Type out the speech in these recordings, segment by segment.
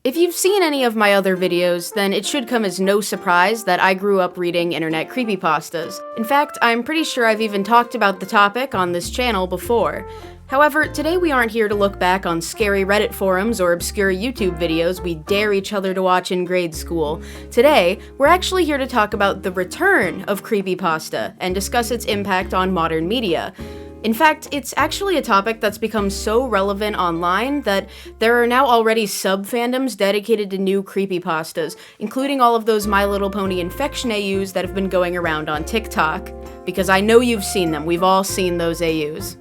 If you've seen any of my other videos, then it should come as no surprise that I grew up reading internet creepypastas. In fact, I'm pretty sure I've even talked about the topic on this channel before. However, today we aren't here to look back on scary Reddit forums or obscure YouTube videos we dare each other to watch in grade school. Today, we're actually here to talk about the return of creepypasta and discuss its impact on modern media. In fact, it's actually a topic that's become so relevant online that there are now already sub-fandoms dedicated to new creepypastas, including all of those My Little Pony Infection AUs that have been going around on TikTok. Because I know you've seen them, we've all seen those AUs.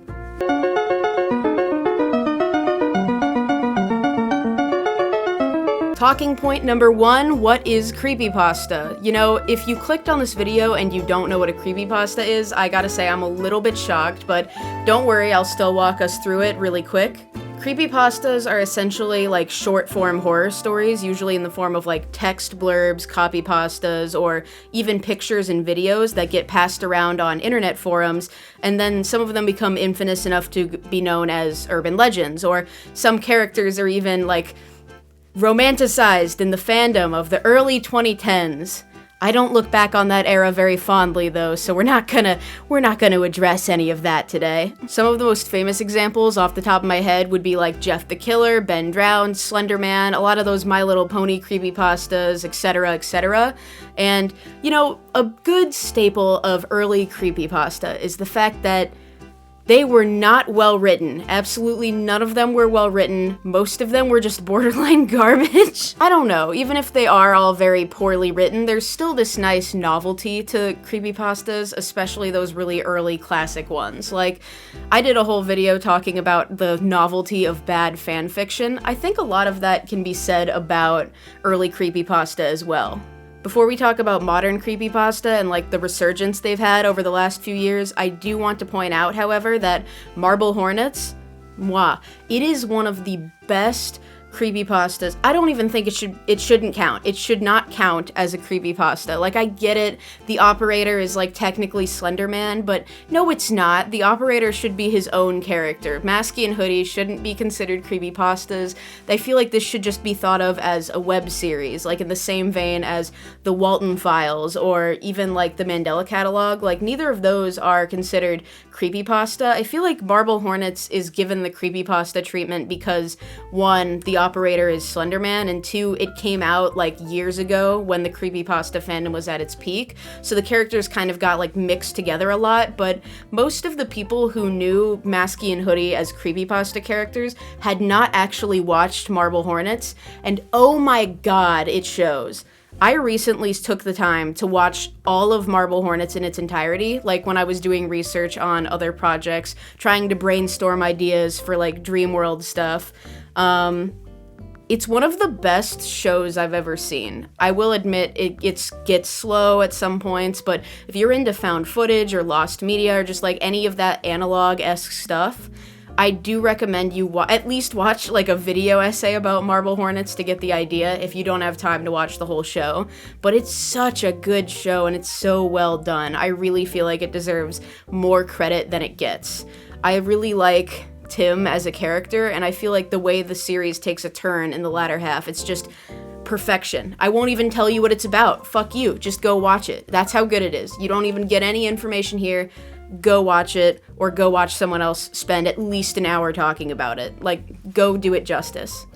Talking point number 1, what is creepypasta? You know, if you clicked on this video and you don't know what a creepypasta is, I gotta say I'm a little bit shocked, but don't worry, I'll still walk us through it really quick. Creepypastas are essentially like short-form horror stories, usually in the form of like text blurbs, copypastas, or even pictures and videos that get passed around on internet forums, and then some of them become infamous enough to be known as urban legends, or some characters are even like romanticized in the fandom of the early 2010s. I don't look back on that era very fondly though, so we're not gonna address any of that today. Some of the most famous examples off the top of my head would be like Jeff the Killer, Ben Drowned, Slender Man, a lot of those My Little Pony creepypastas, etc., etc. And, you know, a good staple of early creepypasta is the fact that they were not well written. Absolutely none of them were well written. Most of them were just borderline garbage. I don't know, even if they are all very poorly written, there's still this nice novelty to creepypastas, especially those really early classic ones. Like, I did a whole video talking about the novelty of bad fanfiction. I think a lot of that can be said about early creepypasta as well. Before we talk about modern creepypasta and like the resurgence they've had over the last few years, I do want to point out, however, that Marble Hornets, it is one of the best creepypastas. I don't even think it shouldn't count. It should not count as a creepypasta. Like, I get it, the operator is like technically Slender Man, but no, it's not. The operator should be his own character. Masky and Hoodie shouldn't be considered creepypastas. I feel like this should just be thought of as a web series, like in the same vein as the Walton Files or even like the Mandela Catalog. Like, neither of those are considered creepypasta. I feel like Marble Hornets is given the creepypasta treatment because, one, the operator is Slender Man, and 2, it came out like years ago when the creepypasta fandom was at its peak, so the characters kind of got like mixed together a lot, but most of the people who knew Masky and Hoodie as creepypasta characters had not actually watched Marble Hornets, and oh my god, it shows. I recently took the time to watch all of Marble Hornets in its entirety, like when I was doing research on other projects, trying to brainstorm ideas for like Dreamworld stuff. It's one of the best shows I've ever seen. I will admit it gets slow at some points, but if you're into found footage or lost media or just like any of that analog-esque stuff, I do recommend you at least watch like a video essay about Marble Hornets to get the idea if you don't have time to watch the whole show. But it's such a good show and it's so well done. I really feel like it deserves more credit than it gets. I really like Tim as a character, and I feel like the way the series takes a turn in the latter half, it's just perfection. I won't even tell you what it's about. Fuck you. Just go watch it. That's how good it is. You don't even get any information here. Go watch it, or go watch someone else spend at least an hour talking about it. Like, go do it justice.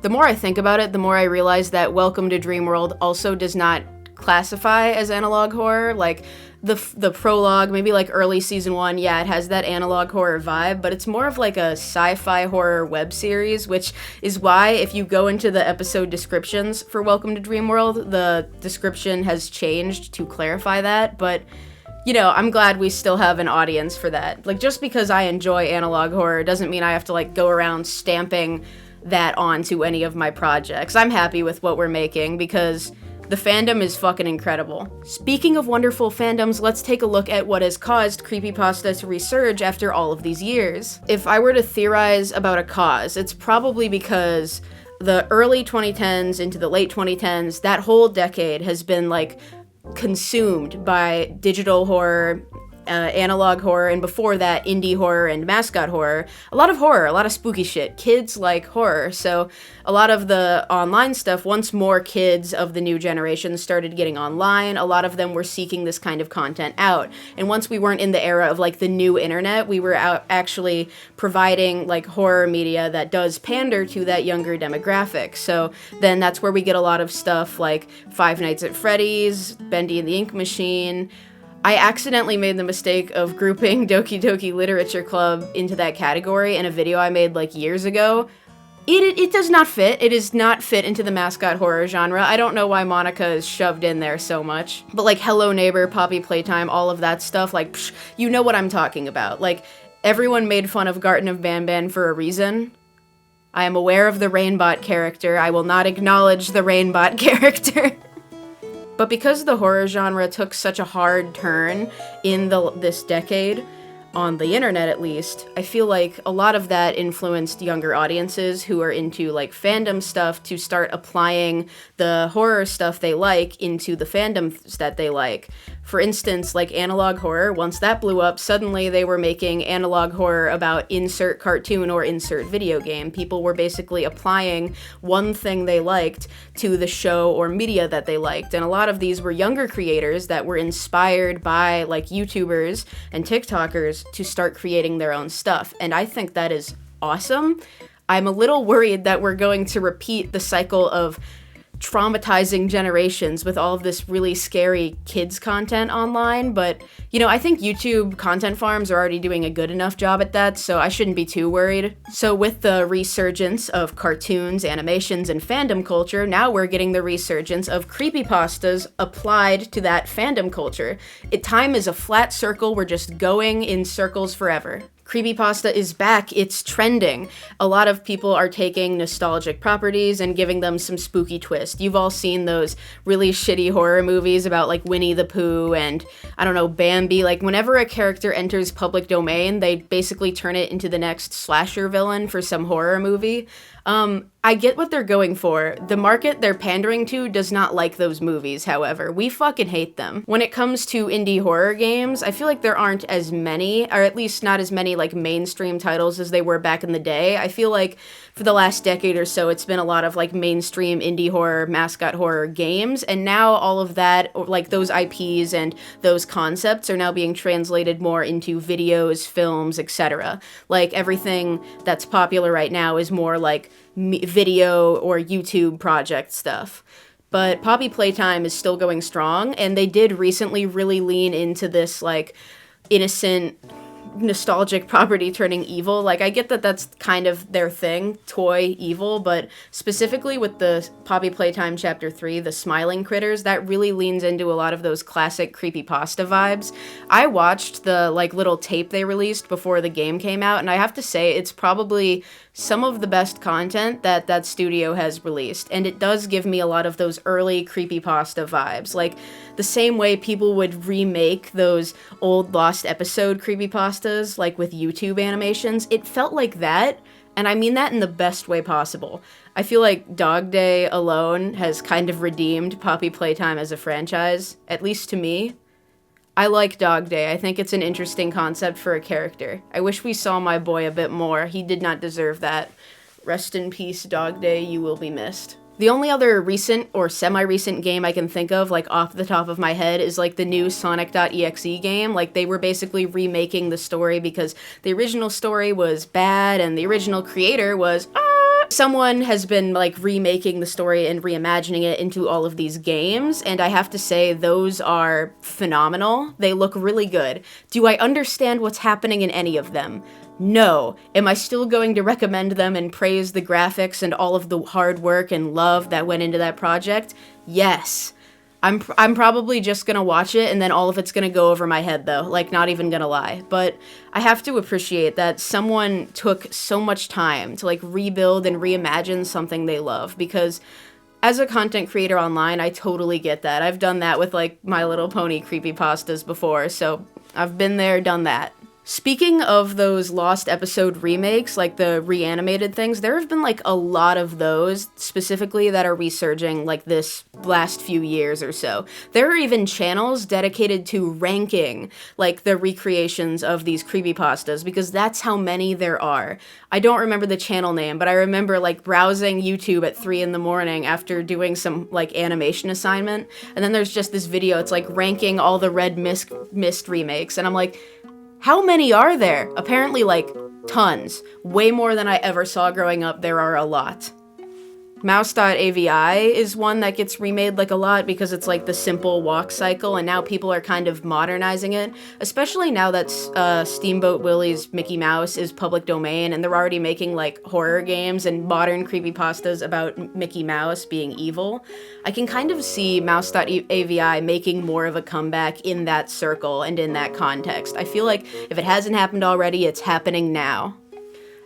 The more I think about it, the more I realize that Welcome to Dreamworld also does not classify as analog horror. Like, the prologue, maybe like early season 1, yeah, it has that analog horror vibe, but it's more of like a sci-fi horror web series, which is why if you go into the episode descriptions for Welcome to Dreamworld, the description has changed to clarify that, but you know, I'm glad we still have an audience for that. Like, just because I enjoy analog horror doesn't mean I have to like go around stamping that onto any of my projects. I'm happy with what we're making because the fandom is fucking incredible. Speaking of wonderful fandoms, let's take a look at what has caused creepypasta to resurge after all of these years. If I were to theorize about a cause, it's probably because the early 2010s into the late 2010s, that whole decade has been like consumed by digital horror, analog horror, and before that, indie horror and mascot horror. A lot of horror, a lot of spooky shit. Kids like horror, so a lot of the online stuff, once more kids of the new generation started getting online, a lot of them were seeking this kind of content out. And once we weren't in the era of, like, the new internet, we were out actually providing, like, horror media that does pander to that younger demographic. So then that's where we get a lot of stuff like Five Nights at Freddy's, Bendy and the Ink Machine. I accidentally made the mistake of grouping Doki Doki Literature Club into that category in a video I made, like, years ago. It does not fit. It does not fit into the mascot horror genre. I don't know why Monica is shoved in there so much. But, like, Hello Neighbor, Poppy Playtime, all of that stuff, like, psh, you know what I'm talking about. Like, everyone made fun of Garten of Banban for a reason. I am aware of the Rainbott character. I will not acknowledge the Rainbott character. But because the horror genre took such a hard turn in this decade, on the internet at least, I feel like a lot of that influenced younger audiences who are into, like, fandom stuff to start applying the horror stuff they like into the fandoms that they like. For instance, like, analog horror, once that blew up, suddenly they were making analog horror about insert cartoon or insert video game. People were basically applying one thing they liked to the show or media that they liked. And a lot of these were younger creators that were inspired by, like, YouTubers and TikTokers to start creating their own stuff. And I think that is awesome. I'm a little worried that we're going to repeat the cycle of traumatizing generations with all of this really scary kids content online, but, you know, I think YouTube content farms are already doing a good enough job at that, so I shouldn't be too worried. So with the resurgence of cartoons, animations, and fandom culture, now we're getting the resurgence of creepypastas applied to that fandom culture. Time is a flat circle, we're just going in circles forever. Creepypasta is back, it's trending. A lot of people are taking nostalgic properties and giving them some spooky twist. You've all seen those really shitty horror movies about, like, Winnie the Pooh and, I don't know, Bambi. Like, whenever a character enters public domain, they basically turn it into the next slasher villain for some horror movie. I get what they're going for. The market they're pandering to does not like those movies, however. We fucking hate them. When it comes to indie horror games, I feel like there aren't as many, or at least not as many, like, mainstream titles as they were back in the day. I feel like for the last decade or so, it's been a lot of, like, mainstream indie horror, mascot horror games, and now all of that, like, those IPs and those concepts are now being translated more into videos, films, etc. Like, everything that's popular right now is more, like, video or YouTube project stuff. But Poppy Playtime is still going strong, and they did recently really lean into this, like, innocent, nostalgic property turning evil. Like, I get that that's kind of their thing, toy evil, but specifically with the Poppy Playtime Chapter 3, the Smiling Critters, that really leans into a lot of those classic creepypasta vibes. I watched the, like, little tape they released before the game came out, and I have to say, it's probably some of the best content that that studio has released, and it does give me a lot of those early creepypasta vibes. Like, the same way people would remake those old Lost Episode creepypastas, like with YouTube animations, it felt like that, and I mean that in the best way possible. I feel like Dog Day alone has kind of redeemed Poppy Playtime as a franchise, at least to me. I like Dog Day. I think it's an interesting concept for a character. I wish we saw my boy a bit more. He did not deserve that. Rest in peace, Dog Day. You will be missed. The only other recent or semi-recent game I can think of, like, off the top of my head is, like, the new Sonic.exe game. Like, they were basically remaking the story because the original story was bad and the original creator was, someone has been, like, remaking the story and reimagining it into all of these games, and I have to say, those are phenomenal. They look really good. Do I understand what's happening in any of them? No. Am I still going to recommend them and praise the graphics and all of the hard work and love that went into that project? Yes. I'm probably just gonna watch it and then all of it's gonna go over my head though, like, not even gonna lie. But I have to appreciate that someone took so much time to, like, rebuild and reimagine something they love, because as a content creator online, I totally get that. I've done that with, like, My Little Pony creepypastas before, so I've been there, done that. Speaking of those lost episode remakes, like the reanimated things, there have been like a lot of those specifically that are resurging like this last few years or so. There are even channels dedicated to ranking like the recreations of these creepypastas because that's how many there are. I don't remember the channel name, but I remember like browsing YouTube at 3 in the morning after doing some like animation assignment, and then there's just this video, it's like ranking all the Red Mist remakes, and I'm like, how many are there? Apparently, like, tons. Way more than I ever saw growing up. There are a lot. Mouse.avi is one that gets remade like a lot because it's like the simple walk cycle, and now people are kind of modernizing it, especially now that Steamboat Willie's Mickey Mouse is public domain, and they're already making like horror games and modern creepypastas about Mickey Mouse being evil. I can kind of see Mouse.avi making more of a comeback in that circle and in that context. I feel like if it hasn't happened already, it's happening now.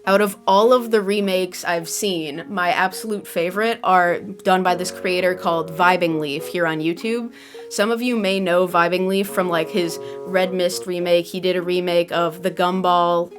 Out of all of the remakes I've seen, my absolute favorite are done by this creator called VibingLeaf here on YouTube. Some of you may know VibingLeaf from like his Red Mist remake. He did a remake of the Gumball,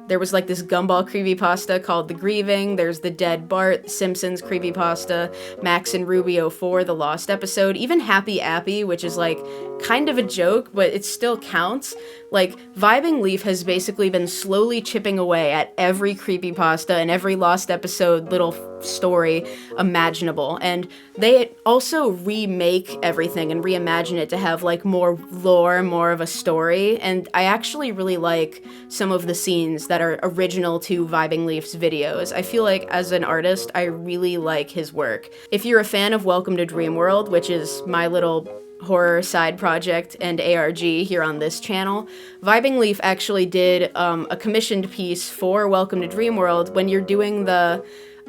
there was like this Gumball creepypasta called The Grieving. There's the Dead Bart, Simpsons creepypasta, Max and Ruby 04, The Lost Episode, even Happy Appy, which is like kind of a joke, but it still counts. Like, VibingLeaf has basically been slowly chipping away at every creepypasta and every Lost Episode little story imaginable, and they also remake everything and reimagine it to have like more lore, more of a story, and I actually really like some of the scenes that are original to VibingLeaf's videos. I feel like as an artist, I really like his work. If you're a fan of Welcome to Dreamworld, which is my little horror side project and ARG here on this channel, VibingLeaf actually did a commissioned piece for Welcome to Dreamworld. When you're doing the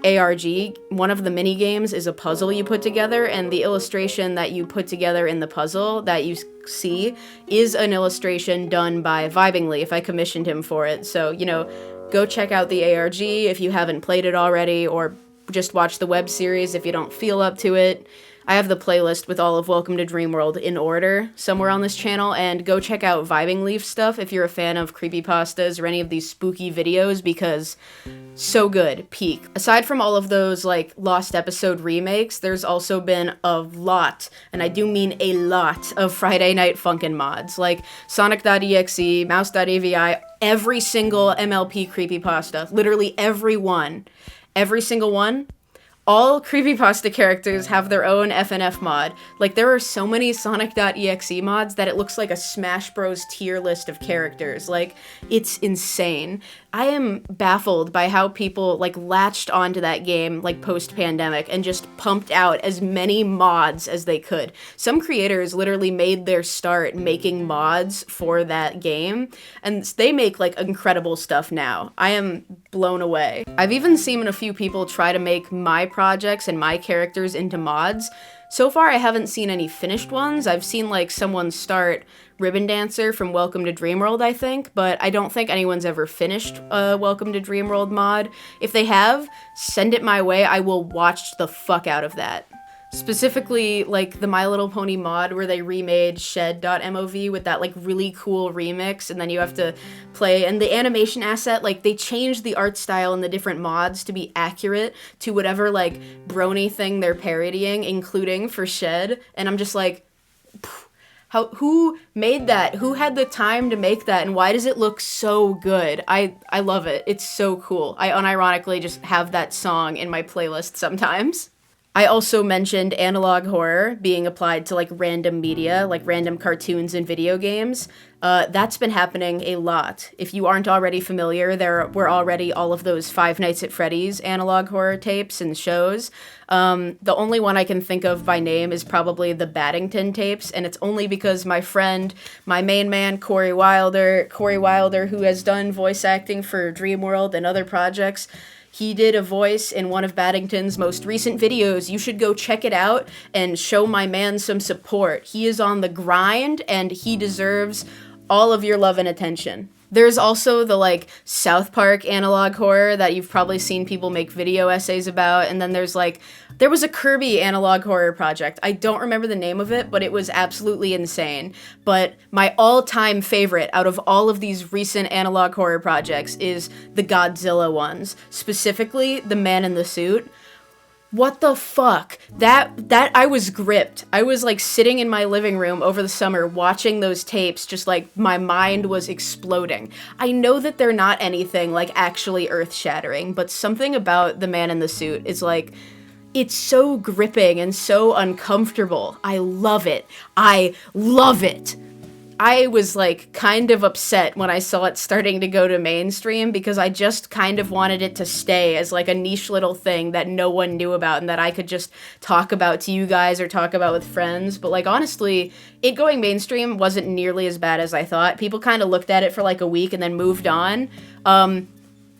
ARG, one of the mini games is a puzzle you put together, and the illustration that you put together in the puzzle that you see is an illustration done by VibingLeaf. I commissioned him for it, so, you know, go check out the ARG if you haven't played it already, or just watch the web series if you don't feel up to it. I have the playlist with all of Welcome to Dreamworld in order somewhere on this channel, and go check out VibingLeaf stuff if you're a fan of creepypastas or any of these spooky videos, because so good, peak. Aside from all of those like Lost Episode remakes, there's also been a lot, and I do mean a lot, of Friday Night Funkin' mods, like Sonic.exe, Mouse.avi, every single MLP creepypasta, literally every single one. All creepypasta characters have their own FNF mod. Like, there are so many Sonic.exe mods that it looks like a Smash Bros tier list of characters. Like, it's insane. I am baffled by how people, like, latched onto that game, like, post-pandemic, and just pumped out as many mods as they could. Some creators literally made their start making mods for that game, and they make, like, incredible stuff now. I am blown away. I've even seen a few people try to make my projects and my characters into mods. So far, I haven't seen any finished ones. I've seen, like, someone start Ribbon Dancer from Welcome to Dreamworld, I think, but I don't think anyone's ever finished a Welcome to Dreamworld mod. If they have, send it my way. I will watch the fuck out of that. Specifically, like, the My Little Pony mod where they remade Shed.mov with that, like, really cool remix, and then you have to play, and the animation asset, like, they changed the art style and the different mods to be accurate to whatever, like, brony thing they're parodying, including for Shed, and I'm just like, who made that? Who had the time to make that, and why does it look so good? I love it. It's so cool. I unironically just have that song in my playlist sometimes. I also mentioned analog horror being applied to, like, random media, like random cartoons and video games. That's been happening a lot. If you aren't already familiar, there were already all of those Five Nights at Freddy's analog horror tapes and shows. The only one I can think of by name is probably the Battington tapes, and it's only because my friend, my main man, Corey Wilder, who has done voice acting for Dreamworld and other projects, he did a voice in one of Battington's most recent videos. You should go check it out and show my man some support. He is on the grind, and he deserves all of your love and attention. There's also the, like, South Park analog horror that you've probably seen people make video essays about, and then there's, like, there was a Kirby analog horror project. I don't remember the name of it, but it was absolutely insane. But my all-time favorite out of all of these recent analog horror projects is the Godzilla ones, specifically the Man in the Suit. What the fuck? That I was gripped. I was like sitting in my living room over the summer watching those tapes, just like my mind was exploding. I know that they're not anything like actually earth-shattering, but something about the Man in the Suit is like, it's so gripping and so uncomfortable. I love it. I love it. I was, like, kind of upset when I saw it starting to go to mainstream because I just kind of wanted it to stay as, like, a niche little thing that no one knew about and that I could just talk about to you guys or talk about with friends. But, like, honestly, it going mainstream wasn't nearly as bad as I thought. People kind of looked at it for, like, a week and then moved on.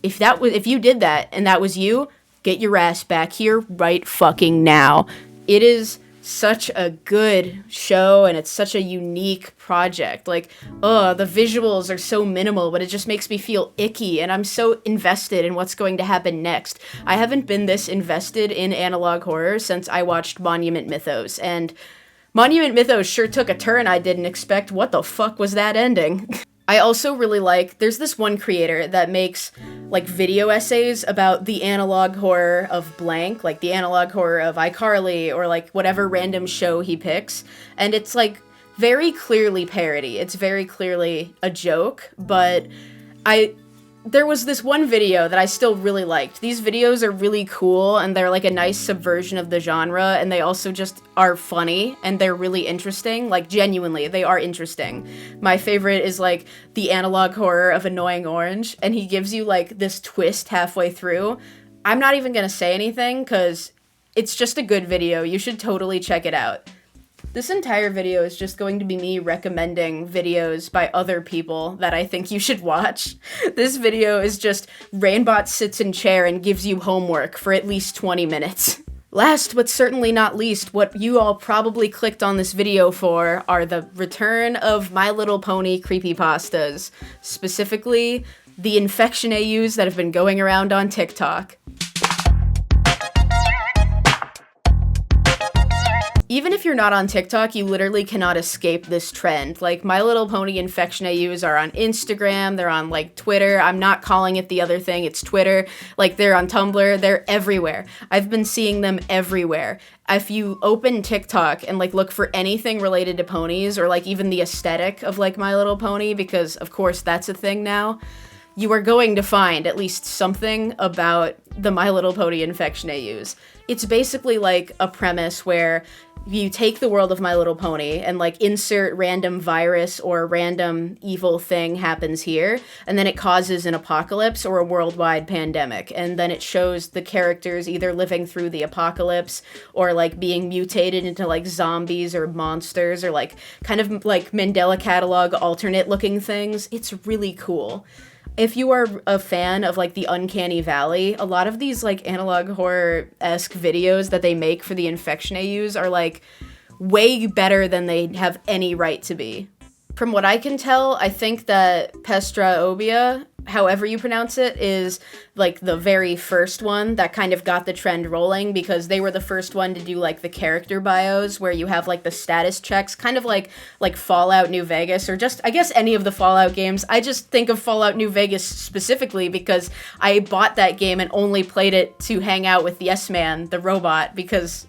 If you did that and that was you, get your ass back here right fucking now. It is such a good show and it's such a unique project. Like, the visuals are so minimal, but it just makes me feel icky and I'm so invested in what's going to happen next. I haven't been this invested in analog horror since I watched Monument Mythos, and Monument Mythos sure took a turn I didn't expect. What the fuck was that ending? I also really like, there's this one creator that makes, like, video essays about the analog horror of blank, like the analog horror of iCarly, or, like, whatever random show he picks, and it's, like, very clearly parody. It's very clearly a joke, but there was this one video that I still really liked. These videos are really cool, and they're like a nice subversion of the genre, and they also just are funny, and they're really interesting. Like, genuinely, they are interesting. My favorite is, like, the analog horror of Annoying Orange, and he gives you, like, this twist halfway through. I'm not even gonna say anything, because it's just a good video. You should totally check it out. This entire video is just going to be me recommending videos by other people that I think you should watch. This video is just Rainbott sits in chair and gives you homework for at least 20 minutes. Last but certainly not least, what you all probably clicked on this video for are the return of My Little Pony creepypastas, specifically the Infection AUs that have been going around on TikTok. Even if you're not on TikTok, you literally cannot escape this trend. Like, My Little Pony Infection AUs are on Instagram, they're on, like, Twitter. I'm not calling it the other thing, it's Twitter. Like, they're on Tumblr, they're everywhere. I've been seeing them everywhere. If you open TikTok and, like, look for anything related to ponies, or, like, even the aesthetic of, like, My Little Pony, because, of course, that's a thing now, you are going to find at least something about the My Little Pony Infection AUs. It's basically, like, a premise where you take the world of My Little Pony and, like, insert random virus or random evil thing happens here, and then it causes an apocalypse or a worldwide pandemic, and then it shows the characters either living through the apocalypse or, like, being mutated into, like, zombies or monsters or, like, kind of like Mandela Catalog alternate looking things. It's really cool. If you are a fan of, like, the Uncanny Valley, a lot of these, like, analog horror-esque videos that they make for the Infection AUs are, like, way better than they have any right to be. From what I can tell, I think that Pestraobia, however you pronounce it, is, like, the very first one that kind of got the trend rolling, because they were the first one to do, like, the character bios where you have, like, the status checks, kind of like Fallout New Vegas, or just, I guess, any of the Fallout games. I just think of Fallout New Vegas specifically because I bought that game and only played it to hang out with Yes Man, the robot, because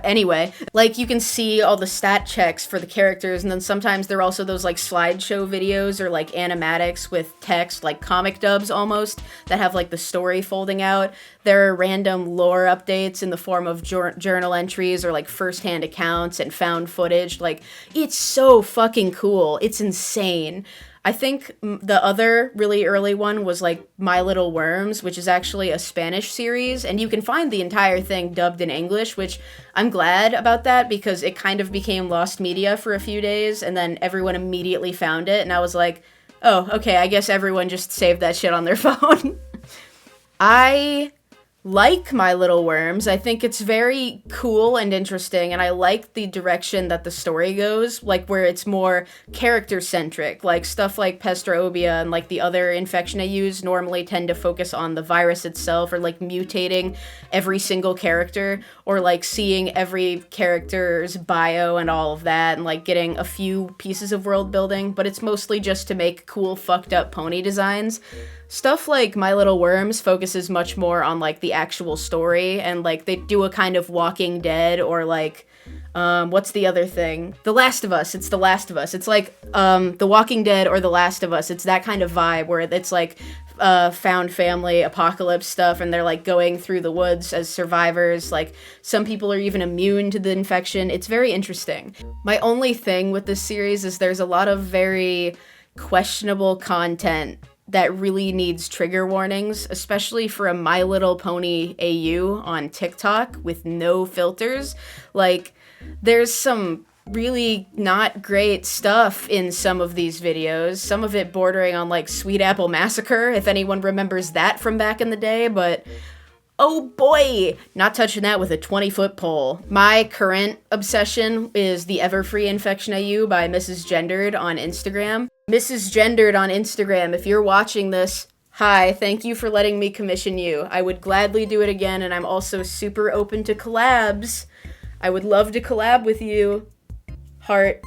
anyway, like, you can see all the stat checks for the characters, and then sometimes there are also those, like, slideshow videos or, like, animatics with text, like comic dubs almost, that have, like, the story folding out. There are random lore updates in the form of journal entries or, like, first-hand accounts and found footage. Like, it's so fucking cool. It's insane. I think the other really early one was, like, My Little Worms, which is actually a Spanish series, and you can find the entire thing dubbed in English, which I'm glad about that because it kind of became lost media for a few days, and then everyone immediately found it, and I was like, oh, okay, I guess everyone just saved that shit on their phone. I like My Little Worms. I think it's very cool and interesting, and I like the direction that the story goes, like where it's more character-centric. Like stuff like Pestroobia and like the other infection AUs normally tend to focus on the virus itself, or like mutating every single character, or like seeing every character's bio and all of that, and like getting a few pieces of world building, but it's mostly just to make cool fucked up pony designs. Stuff like My Little Worms focuses much more on like the actual story, and like they do a kind of Walking Dead, or like what's the other thing? The Last of Us. It's The Last of Us. It's like The Walking Dead or The Last of Us. It's that kind of vibe where it's like found family apocalypse stuff, and they're like going through the woods as survivors. Like some people are even immune to the infection. It's very interesting. My only thing with this series is there's a lot of very questionable content that really needs trigger warnings, especially for a My Little Pony AU on TikTok with no filters. Like, there's some really not great stuff in some of these videos, some of it bordering on like Sweet Apple Massacre, if anyone remembers that from back in the day, but oh boy, not touching that with a 20-foot pole. My current obsession is the Everfree Infection AU by Mrs. Gendered on Instagram. Mrs. Gendered on Instagram, if you're watching this, hi, thank you for letting me commission you. I would gladly do it again, and I'm also super open to collabs. I would love to collab with you. Heart.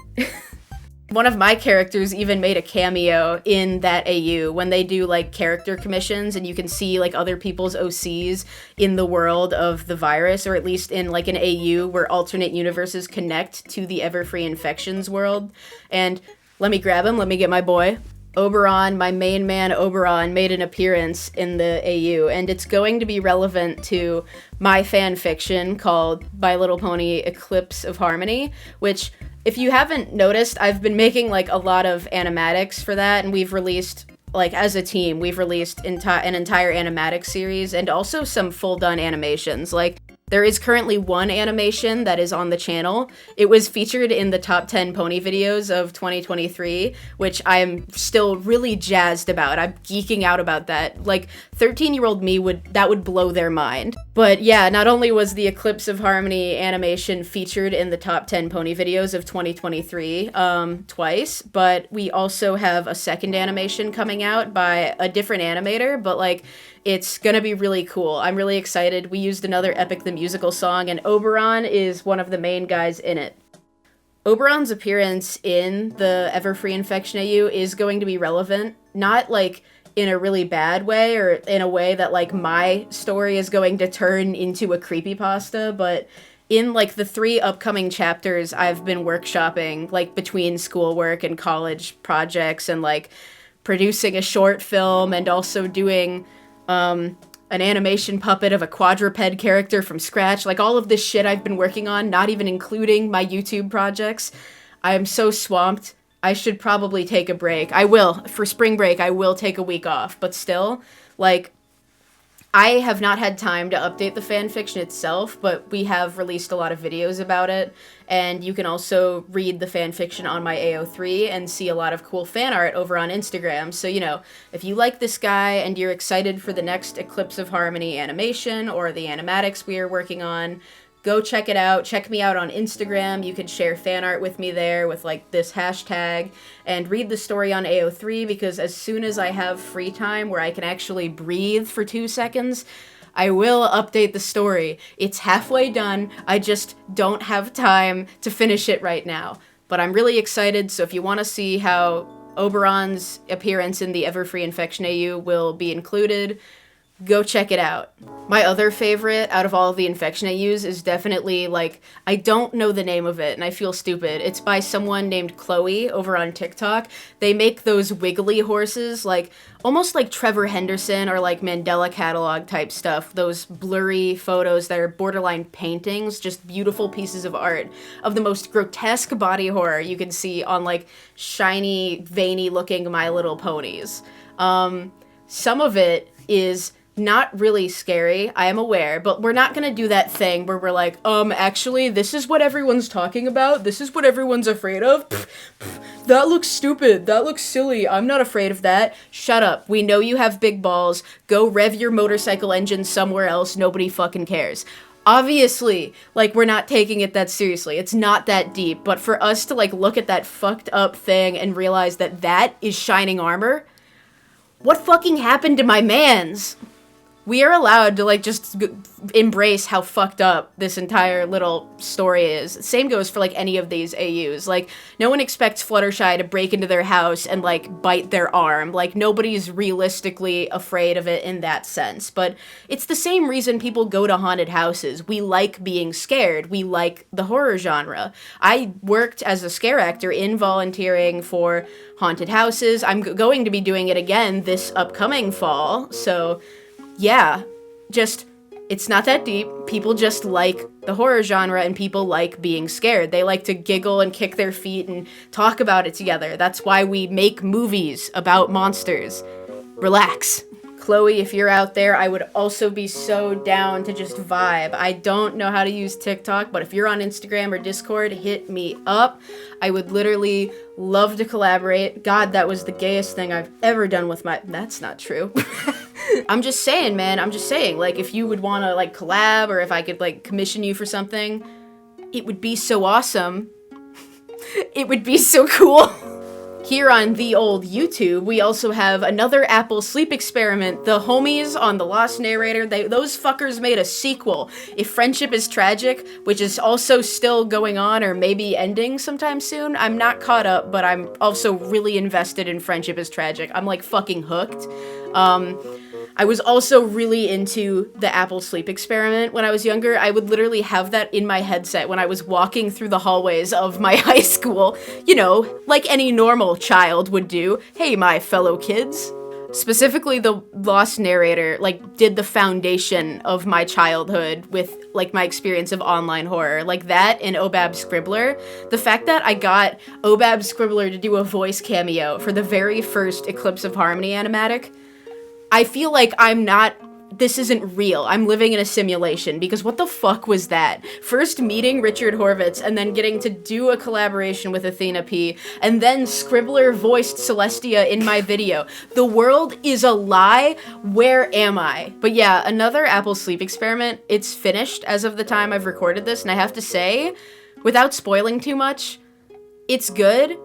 One of my characters even made a cameo in that AU when they do like character commissions, and you can see like other people's OCs in the world of the virus, or at least in like an AU where alternate universes connect to the Everfree Infections world. And let me grab him, let me get my boy. Oberon, my main man Oberon, made an appearance in the AU, and it's going to be relevant to my fan fiction called My Little Pony Eclipse of Harmony, which, if you haven't noticed, I've been making like a lot of animatics for that, and we've released, like as a team, we've released an entire animatic series, and also some full done animations. Like, there is currently one animation that is on the channel. It was featured in the top 10 pony videos of 2023, which I am still really jazzed about. I'm geeking out about that. Like, 13-year-old me would blow their mind. But yeah, not only was the Eclipse of Harmony animation featured in the top 10 pony videos of 2023 twice, but we also have a second animation coming out by a different animator, but like, it's gonna be really cool. I'm really excited. We used another Epic the Musical song, and Oberon is one of the main guys in it. Oberon's appearance in the Everfree Infection AU is going to be relevant, not like in a really bad way, or in a way that like my story is going to turn into a creepypasta, but in like the 3 upcoming chapters I've been workshopping, like between schoolwork and college projects, and like producing a short film, and also doing an animation puppet of a quadruped character from scratch. Like, all of this shit I've been working on, not even including my YouTube projects. I am so swamped. I should probably take a break. I will. For spring break, I will take a week off. But still, like, I have not had time to update the fanfiction itself, but we have released a lot of videos about it, and you can also read the fanfiction on my AO3 and see a lot of cool fan art over on Instagram. So, you know, if you like this guy and you're excited for the next Eclipse of Harmony animation or the animatics we are working on, go check it out. Check me out on Instagram. You can share fan art with me there with like this hashtag, and read the story on AO3, because as soon as I have free time where I can actually breathe for 2 seconds, I will update the story. It's halfway done. I just don't have time to finish it right now. But I'm really excited, so if you want to see how Oberon's appearance in the Everfree Infection AU will be included, go check it out. My other favorite out of all of the Infection AUs is definitely, like, I don't know the name of it, and I feel stupid. It's by someone named Chloe over on TikTok. They make those wiggly horses, like, almost like Trevor Henderson or, like, Mandela catalog type stuff. Those blurry photos that are borderline paintings, just beautiful pieces of art of the most grotesque body horror you can see on, like, shiny, veiny-looking My Little Ponies. Some of it is not really scary, I am aware, but we're not gonna do that thing where we're like, actually, this is what everyone's talking about, this is what everyone's afraid of, that looks stupid, that looks silly, I'm not afraid of that. Shut up, we know you have big balls, go rev your motorcycle engine somewhere else, nobody fucking cares. Obviously, like, we're not taking it that seriously, it's not that deep, but for us to, like, look at that fucked up thing and realize that that is shining armor, what fucking happened to my mans? We are allowed to, like, just embrace how fucked up this entire little story is. Same goes for, like, any of these AUs. Like, no one expects Fluttershy to break into their house and, like, bite their arm. Like, nobody's realistically afraid of it in that sense. But it's the same reason people go to haunted houses. We like being scared. We like the horror genre. I worked as a scare actor in volunteering for haunted houses. I'm going to be doing it again this upcoming fall, so... yeah, just, it's not that deep. People just like the horror genre and people like being scared. They like to giggle and kick their feet and talk about it together. That's why we make movies about monsters. Relax. Chloe, if you're out there, I would also be so down to just vibe. I don't know how to use TikTok, but if you're on Instagram or Discord, hit me up. I would literally love to collaborate. God, that was the gayest thing I've ever done with my... That's not true. I'm just saying, man, I'm just saying, like, if you would want to, like, collab, or if I could, like, commission you for something, it would be so awesome. It would be so cool. Here on the old YouTube, we also have another Apple sleep experiment. The homies on The Lost Narrator, those fuckers made a sequel. If Friendship is Tragic, which is also still going on or maybe ending sometime soon. I'm not caught up, but I'm also really invested in Friendship is Tragic. I'm, like, fucking hooked. I was also really into the Apple sleep experiment when I was younger. I would literally have that in my headset when I was walking through the hallways of my high school. You know, like any normal child would do. Hey, my fellow kids. Specifically, the Lost Narrator, like, did the foundation of my childhood with, like, my experience of online horror. Like, that and Obab Scribbler. The fact that I got Obab Scribbler to do a voice cameo for the very first Eclipse of Harmony animatic, I feel like this isn't real. I'm living in a simulation, because what the fuck was that? First meeting Richard Horvitz, and then getting to do a collaboration with Athena P, and then Scribbler voiced Celestia in my video. The world is a lie. Where am I? But yeah, another Apple sleep experiment. It's finished as of the time I've recorded this, and I have to say, without spoiling too much, it's good.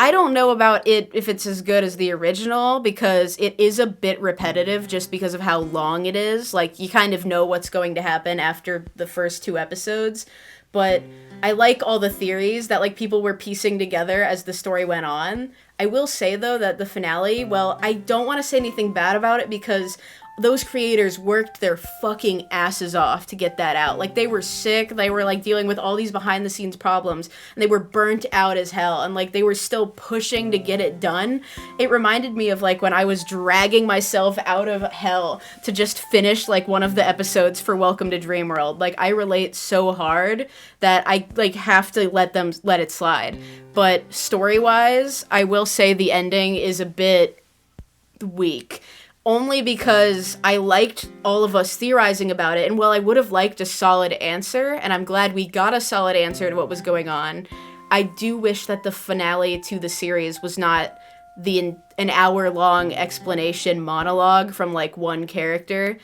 I don't know about it if it's as good as the original, because it is a bit repetitive just because of how long it is. Like, you kind of know what's going to happen after the first 2 episodes, but I like all the theories that, like, people were piecing together as the story went on. I will say, though, that the finale, well, I don't want to say anything bad about it, because those creators worked their fucking asses off to get that out. Like, they were sick, they were, like, dealing with all these behind-the-scenes problems, and they were burnt out as hell, and, like, they were still pushing to get it done. It reminded me of, like, when I was dragging myself out of hell to just finish, like, one of the episodes for Welcome to Dreamworld. Like, I relate so hard that I, like, have to let it slide. But story-wise, I will say the ending is a bit weak. Only because I liked all of us theorizing about it, and while I would have liked a solid answer, and I'm glad we got a solid answer to what was going on, I do wish that the finale to the series was not an hour-long explanation monologue from, like, one character.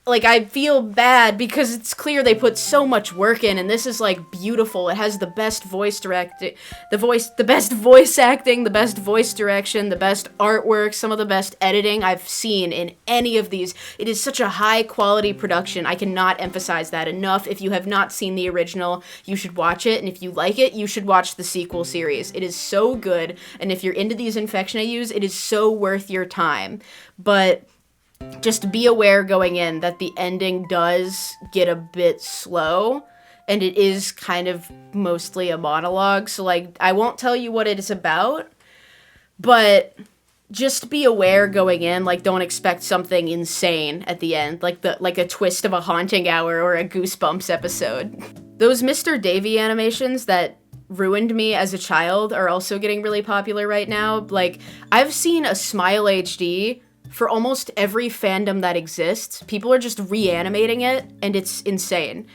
Like, I feel bad because it's clear they put so much work in, and this is, like, beautiful. It has the best voice directing, the best voice acting, the best voice direction, the best artwork, some of the best editing I've seen in any of these. It is such a high-quality production. I cannot emphasize that enough. If you have not seen the original, you should watch it, and if you like it, you should watch the sequel series. It is so good, and if you're into these Infection AUs, it is so worth your time. But just be aware going in that the ending does get a bit slow, and it is kind of mostly a monologue, so, like, I won't tell you what it is about, but just be aware going in. Like, don't expect something insane at the end, like a twist of a Haunting Hour or a Goosebumps episode. Those Mr. Davy animations that ruined me as a child are also getting really popular right now. Like, I've seen a Smile HD for almost every fandom that exists, people are just reanimating it, and it's insane.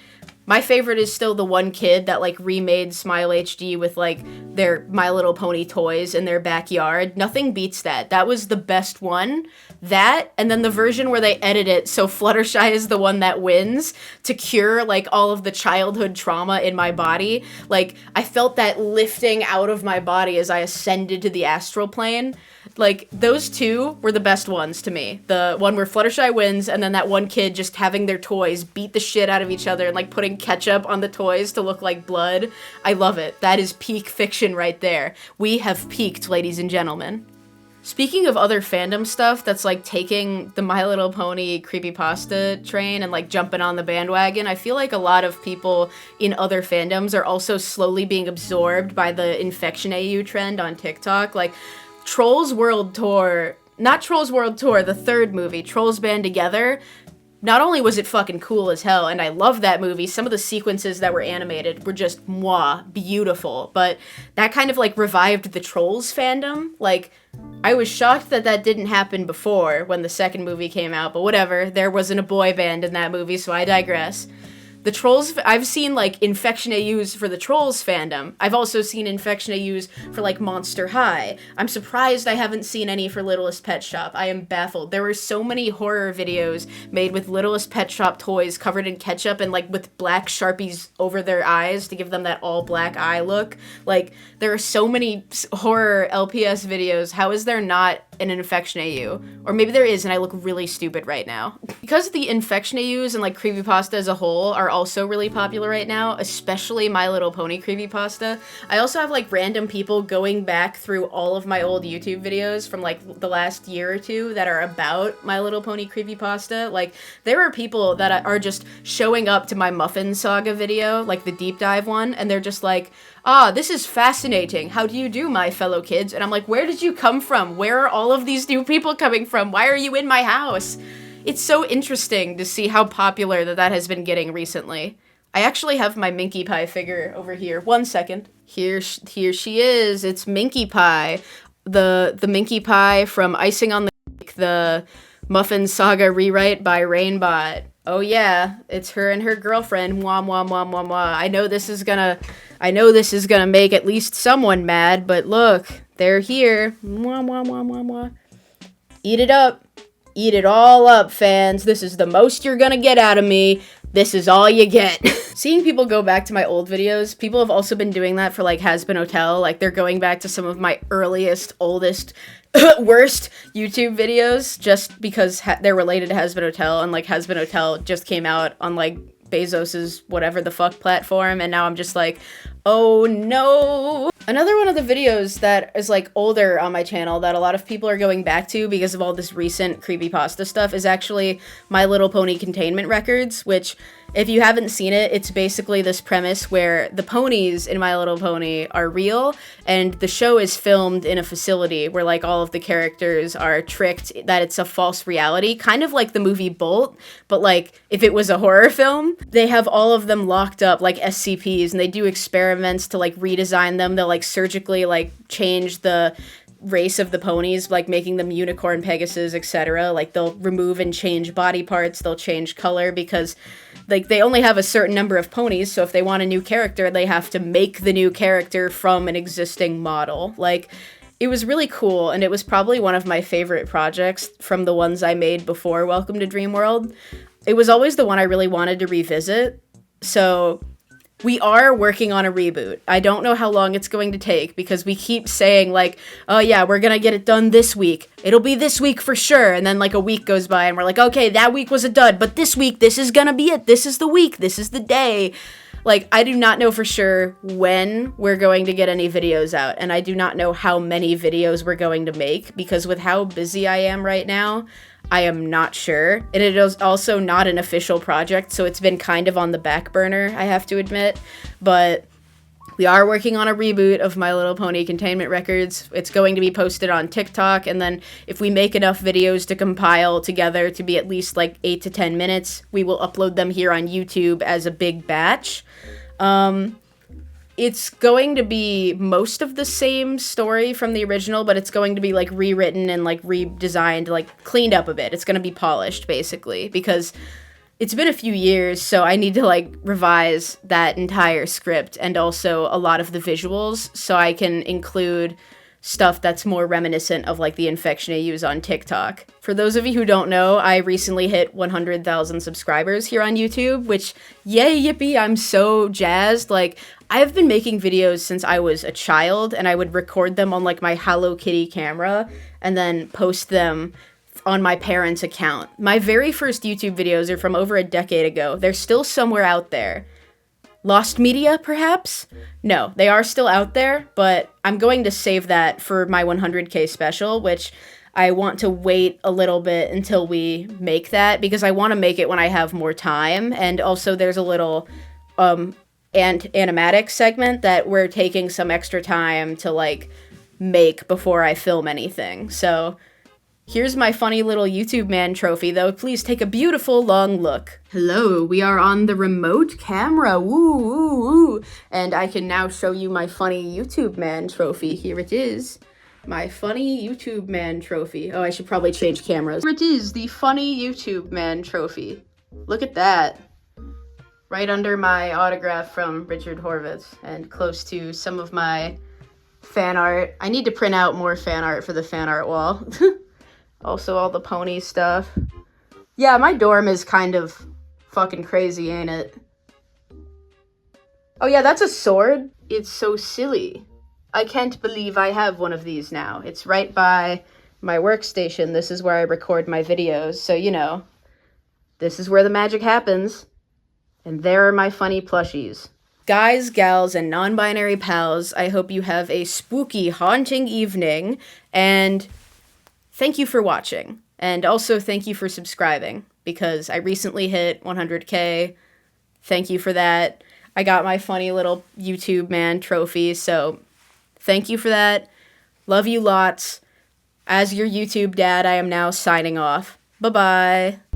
My favorite is still the one kid that, like, remade Smile HD with, like, their My Little Pony toys in their backyard. Nothing beats that. That was the best one. That, and then the version where they edit it so Fluttershy is the one that wins to cure, like, all of the childhood trauma in my body. Like, I felt that lifting out of my body as I ascended to the astral plane. Like, those two were the best ones to me. The one where Fluttershy wins, and then that one kid just having their toys beat the shit out of each other and, like, putting ketchup on the toys to look like blood. I love it. That is peak fiction right there. We have peaked, ladies and gentlemen. Speaking of other fandom stuff that's, like, taking the My Little Pony creepypasta train and, like, jumping on the bandwagon, I feel like a lot of people in other fandoms are also slowly being absorbed by the Infection AU trend on TikTok. Like, Trolls World Tour, not Trolls World Tour, the third movie, Trolls Band Together, not only was it fucking cool as hell, and I love that movie, some of the sequences that were animated were just, beautiful, but that kind of, like, revived the Trolls fandom. Like, I was shocked that that didn't happen before, when the second movie came out, but whatever, there wasn't a boy band in that movie, so I digress. The Trolls, I've seen, like, Infection AUs for the Trolls fandom. I've also seen Infection AUs for, like, Monster High. I'm surprised I haven't seen any for Littlest Pet Shop. I am baffled. There were so many horror videos made with Littlest Pet Shop toys covered in ketchup and, like, with black Sharpies over their eyes to give them that all-black eye look. Like, there are so many horror LPS videos. How is there not an Infection AU? Or maybe there is and I look really stupid right now. Because the Infection AUs and, like, creepypasta as a whole are also really popular right now, especially My Little Pony creepypasta, I also have, like, random people going back through all of my old YouTube videos from, like, the last year or two that are about My Little Pony creepypasta. Like, there are people that are just showing up to my Muffin Saga video, like the deep dive one, and they're just like, this is fascinating. How do you do, my fellow kids? And I'm like, where did you come from? Where are all of these new people coming from? Why are you in my house? It's so interesting to see how popular that has been getting recently. I actually have my Minky Pie figure over here. 1 second. Here she is. It's Minky Pie. The Minky Pie from Icing on the Cake, the Muffin Saga rewrite by Rainbott. Oh yeah, it's her and her girlfriend. Mwah, mwah, mwah, mwah, mwah. I know this is gonna make at least someone mad, but look, they're here. Mwah, mwah, mwah, mwah, mwah. Eat it up. Eat it all up, fans. This is the most you're gonna get out of me. This is all you get. Seeing people go back to my old videos, people have also been doing that for, like, Has Been Hotel. Like, they're going back to some of my earliest, oldest, worst YouTube videos just because they're related to Has Been Hotel, and, like, Has Been Hotel just came out on, like, Bezos's whatever the fuck platform, and now I'm just like, oh no. Another one of the videos that is, like, older on my channel that a lot of people are going back to because of all this recent creepypasta stuff is actually My Little Pony Containment Records, which, if you haven't seen it, it's basically this premise where the ponies in My Little Pony are real, and the show is filmed in a facility where, like, all of the characters are tricked that it's a false reality, kind of like the movie Bolt, but, like, if it was a horror film. They have all of them locked up like SCPs, and they do experiments to, like, redesign them. They'll, like, surgically, like, change the race of the ponies, like making them unicorn, Pegasus, etc. Like, they'll remove and change body parts, they'll change color because, like, they only have a certain number of ponies, so if they want a new character, they have to make the new character from an existing model. Like, it was really cool, and it was probably one of my favorite projects from the ones I made before Welcome to Dreamworld. It was always the one I really wanted to revisit, so we are working on a reboot. I don't know how long it's going to take because we keep saying, like, oh yeah, we're gonna get it done this week. It'll be this week for sure. And then, like, a week goes by and we're like, okay, that week was a dud, but this week, this is gonna be it. This is the week. This is the day. Like, I do not know for sure when we're going to get any videos out, and I do not know how many videos we're going to make because with how busy I am right now, I am not sure. And it is also not an official project, so it's been kind of on the back burner, I have to admit. But we are working on a reboot of My Little Pony Containment Records. It's going to be posted on TikTok, and then if we make enough videos to compile together to be at least, like, 8 to 10 minutes, we will upload them here on YouTube as a big batch. it's going to be most of the same story from the original, but it's going to be, like, rewritten and, like, redesigned, like, cleaned up a bit. It's going to be polished, basically, because it's been a few years, so I need to, like, revise that entire script and also a lot of the visuals so I can include stuff that's more reminiscent of, like, the Infection AUs on TikTok. For those of you who don't know, I recently hit 100,000 subscribers here on YouTube, which, yay, yippee, I'm so jazzed. Like, I've been making videos since I was a child, and I would record them on, like, my Hello Kitty camera, and then post them on my parents' account. My very first YouTube videos are from over a decade ago. They're still somewhere out there. Lost media, perhaps? No, they are still out there, but I'm going to save that for my 100K special, which I want to wait a little bit until we make that, because I want to make it when I have more time, and also there's a little, animatic segment that we're taking some extra time to, like, make before I film anything, so here's my funny little YouTube man trophy, though. Please take a beautiful long look. Hello, we are on the remote camera. Woo, woo, woo. And I can now show you my funny YouTube man trophy. Here it is. My funny YouTube man trophy. Oh, I should probably change cameras. Here it is, the funny YouTube man trophy. Look at that. Right under my autograph from Richard Horvitz and close to some of my fan art. I need to print out more fan art for the fan art wall. Also all the pony stuff. Yeah, my dorm is kind of fucking crazy, ain't it? Oh yeah, that's a sword. It's so silly. I can't believe I have one of these now. It's right by my workstation. This is where I record my videos, so you know, this is where the magic happens. And there are my funny plushies. Guys, gals, and non-binary pals, I hope you have a spooky, haunting evening, and thank you for watching, and also thank you for subscribing, because I recently hit 100K. Thank you for that. I got my funny little YouTube man trophy, so thank you for that. Love you lots. As your YouTube dad, I am now signing off. Bye-bye.